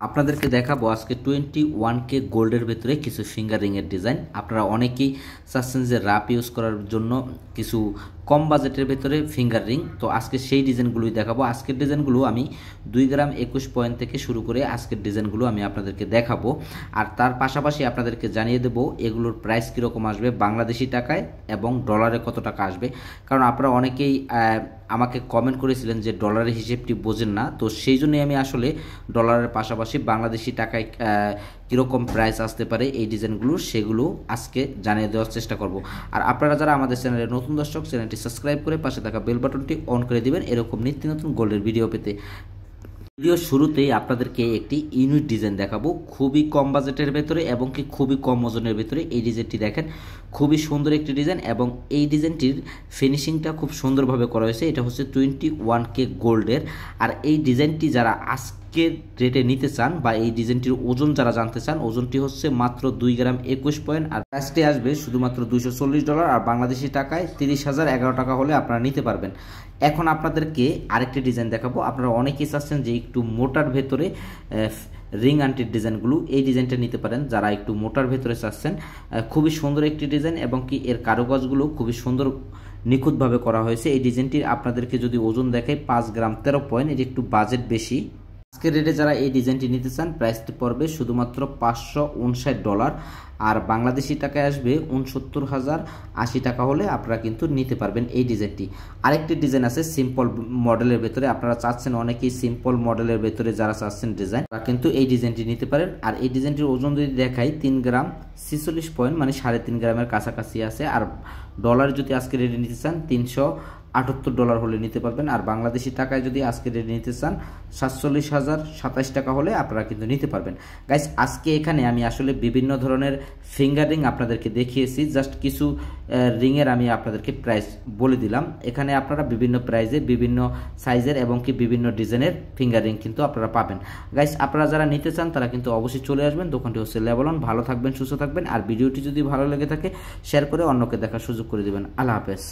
আপনাদেরকে দেখাবো আজকে 21K গোল্ডের ভেতরে কিছু ফিঙ্গার রিংয়ের ডিজাইন। আপনারা অনেকেই চাচ্ছেন যে রাপ ইউজ করার জন্য কিছু কম বাজেটের ভেতরে ফিঙ্গার রিং, তো আজকে সেই ডিজাইনগুলোই দেখাবো। আজকের ডিজাইনগুলো আমি 2 গ্রাম 21 পয়েন্ট থেকে শুরু করে আজকের ডিজাইনগুলো আমি আপনাদেরকে দেখাবো। আর তার পাশাপাশি আপনাদেরকে জানিয়ে দেবো এগুলোর প্রাইস কীরকম আসবে বাংলাদেশি টাকায় এবং ডলারে কত টাকা আসবে। কারণ আপনারা অনেকেই আমাকে কমেন্ট করেছিলেন যে ডলারের হিসেবটি বোঝেন না, তো সেই জন্যই আমি আসলে ডলারের পাশাপাশি বাংলাদেশি টাকায় কীরকম প্রাইস আসতে পারে এই ডিজাইনগুলো সেগুলো আজকে জানিয়ে দেওয়ার চেষ্টা করব। আর আপনারা যারা আমাদের চ্যানেলের নতুন দর্শক, চ্যানেলটি সাবস্ক্রাইব করে পাশে থাকা বেল বাটনটি অন করে দিবেন এরকম নিত্য নতুন গোল্ডের ভিডিও পেতে। ভিডিও শুরুতেই আপনাদেরকে একটি ইউনিক ডিজাইন দেখাবো খুবই কম বাজেটের ভেতরে এবং কি খুবই কম ওজনের ভেতরে। এই ডিজাইনটি দেখেন, খুবই সুন্দর একটি ডিজাইন এবং এই ডিজাইনটির ফিনিশিংটা খুব সুন্দরভাবে করা হয়েছে। এটা হচ্ছে 21K গোল্ডের। আর এই ডিজাইনটি যারা আজকের রেটে নিতে চান বা এই ডিজাইনটির ওজন যারা জানতে চান, ওজনটি হচ্ছে মাত্র 2 গ্রাম 21 পয়েন্ট আর প্রাইসটি আসবে শুধুমাত্র $240 আর বাংলাদেশি টাকায় 30,011 টাকা হলে আপনারা নিতে পারবেন। এখন আপনাদেরকে আরেকটি ডিজাইন দেখাবো। আপনারা অনেকেই চাচ্ছেন যে একটু মোটার ভেতরে রিং আন্টির ডিজাইনগুলো, এই ডিজাইনটা নিতে পারেন যারা একটু মোটার ভেতরে চাচ্ছেন। খুবই সুন্দর একটি ডিজাইন এবং কি এর কারুকাজগুলো খুবই সুন্দর নিখুঁতভাবে করা হয়েছে। এই ডিজাইনটির আপনাদেরকে যদি ওজন দেখায় 5 গ্রাম 13 পয়েন্ট, এটি একটু বাজেট বেশি। আজকের রেটে যারা এই ডিজাইনটি নিতে চান প্রাইসটি পড়বে শুধুমাত্র $559 আর বাংলাদেশি টাকায় আসবে 69,080 টাকা হলে আপনারা কিন্তু নিতে পারবেন এই ডিজাইনটি। আরেকটি ডিজাইন আছে সিম্পল মডেলের ভেতরে, আপনারা চাচ্ছেন অনেকেই সিম্পল মডেলের ভেতরে যারা চাচ্ছেন ডিজাইন তারা কিন্তু এই ডিজাইনটি নিতে পারেন। আর এই ডিজাইনটির ওজন যদি দেখাই 3 গ্রাম 46 পয়েন্ট, মানে 3.5 গ্রামের কাছাকাছি আছে। আর ডলার যদি আজকে রেটে নিতে চান $378 হলে নিতে পারবেন। আর বাংলাদেশি টাকায় যদি আজকে রেটে নিতে চান 47,027 টাকা হলে আপনারা কিন্তু নিতে পারবেন। গাইস, আজকে এখানে আমি আসলে বিভিন্ন ধরনের ফিঙ্গার রিং আপনাদেরকে দেখিয়েছি, জাস্ট কিছু রিংয়ের আমি আপনাদেরকে প্রাইস বলে দিলাম। এখানে আপনারা বিভিন্ন প্রাইজের বিভিন্ন সাইজের এবং কি বিভিন্ন ডিজাইনের ফিঙ্গার রিং কিন্তু আপনারা পাবেন। গাইস, আপনারা যারা নিতে চান তারা কিন্তু অবশ্যই চলে আসবেন। দোকানটি হচ্ছে লেভেলন। ভালো থাকবেন, সুস্থ থাকবেন। আর ভিডিওটি যদি ভালো লেগে থাকে শেয়ার করে অন্যকে দেখার সুযোগ করে দেবেন। আল্লাহ হাফেজ।